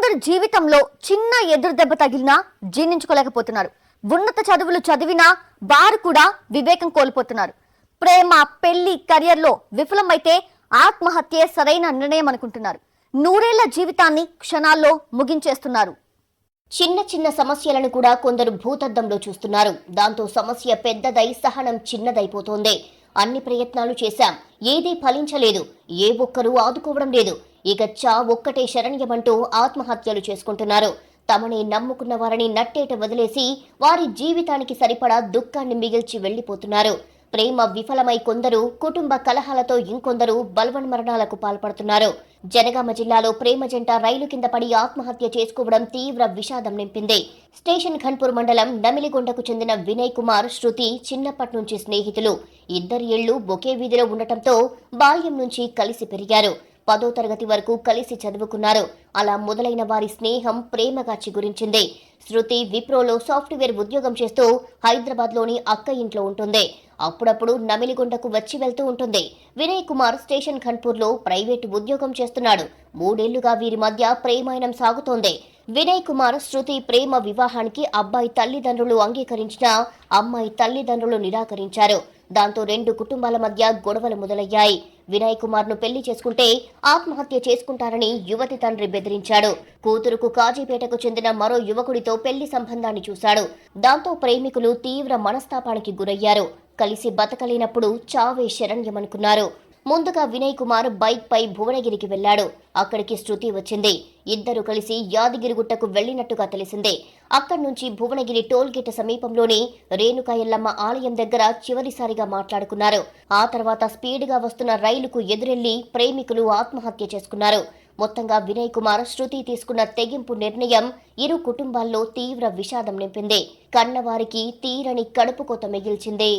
కొందరు జీవితంలో చిన్న ఎదురు దెబ్బ తగిలినా జీర్ణించుకోలేకపోతున్నారు. ఉన్నత చదువులు చదివినా వారు కూడా వివేకం కోల్పోతున్నారు. ప్రేమ, పెళ్లి, కెరియర్లో విఫలమైతే ఆత్మహత్యే సరైన నిర్ణయం అనుకుంటున్నారు. నూరేళ్ల జీవితాన్ని క్షణాల్లో ముగించేస్తున్నారు. చిన్న చిన్న సమస్యలను కూడా కొందరు భూతద్దంలో చూస్తున్నారు. దాంతో సమస్య పెద్దదై సహనం చిన్నదైపోతోంది. అన్ని ప్రయత్నాలు చేశాం, ఏదీ ఫలించలేదు, ఏ ఒక్కరూ ఆదుకోవడం లేదు, ఇక ఒక్కటే శరణ్యమంటూ ఆత్మహత్యలు చేసుకుంటున్నారు. తమని నమ్ముకున్న వారిని నట్టేట వదిలేసి వారి జీవితానికి సరిపడా దుఃఖాన్ని మిగిల్చి వెళ్లిపోతున్నారు. ప్రేమ విఫలమై కొందరు, కుటుంబ కలహాలతో ఇంకొందరు బలవన్మరణాలకు పాల్పడుతున్నారు. జనగామ జిల్లాలో ప్రేమ జంట రైలు కింద పడి ఆత్మహత్య చేసుకోవడం తీవ్ర విషాదం నింపింది. స్టేషన్ ఘన్పూర్ మండలం నమిలిగొండకు చెందిన వినయ్ కుమార్, శృతి చిన్నప్పటి నుంచి స్నేహితులు. ఇద్దరి ఇళ్లు ఒకే వీధిలో ఉండటంతో బాల్యం నుంచి కలిసి పెరిగారు. 10వ తరగతి వరకు కలిసి చదువుకున్నారు. అలా మొదలైన వారి స్నేహం ప్రేమగా చిగురించింది. శృతి విప్రోలో సాఫ్ట్వేర్ ఉద్యోగం చేస్తూ హైదరాబాద్లోని అక్క ఇంట్లో ఉంటుంది. అప్పుడప్పుడు నమిలిగొండకు వచ్చి వెళ్తూ ఉంటుంది. వినయ్ కుమార్ స్టేషన్ ఘన్పూర్లో ప్రైవేటు ఉద్యోగం చేస్తున్నాడు. 3 ఏళ్లుగా వీరి మధ్య ప్రేమాయణం సాగుతోంది. వినయ్ కుమార్, శృతి ప్రేమ వివాహానికి అబ్బాయి తల్లిదండ్రులు అంగీకరించినా అమ్మాయి తల్లిదండ్రులు నిరాకరించారు. దాంతో 2 కుటుంబాల మధ్య గొడవలు మొదలయ్యాయి. వినయ్ కుమార్ ను పెళ్లి చేసుకుంటే ఆత్మహత్య చేసుకుంటారని యువతి తండ్రి బెదిరించాడు. కూతురుకు కాజీపేటకు చెందిన మరో యువకుడితో పెళ్లి సంబంధాన్ని చూశాడు. దాంతో ప్రేమికులు తీవ్ర మనస్తాపానికి గురయ్యారు. కలిసి బతకలేనప్పుడు చావే శరణ్యమనుకున్నారు. ముందుగా వినయ్ కుమార్ బైక్ పై భువనగిరికి వెళ్లాడు. అక్కడికి శృతి వచ్చింది. ఇద్దరు కలిసి యాదగిరిగుట్టకు వెళ్లినట్టుగా తెలిసింది. అక్కడి నుంచి భువనగిరి టోల్ గేట్ సమీపంలోని రేణుకా ఎల్లమ్మ ఆలయం దగ్గర చివరిసారిగా మాట్లాడుకున్నారు. ఆ తర్వాత స్పీడ్గా వస్తున్న రైలుకు ఎదురెళ్లి ప్రేమికులు ఆత్మహత్య చేసుకున్నారు. మొత్తంగా వినయ్ కుమార్, శృతి తీసుకున్న తెగింపు నిర్ణయం ఇరు కుటుంబాల్లో తీవ్ర విషాదం నింపింది. కన్నవారికి తీరని కడుపుకోత మిగిల్చింది.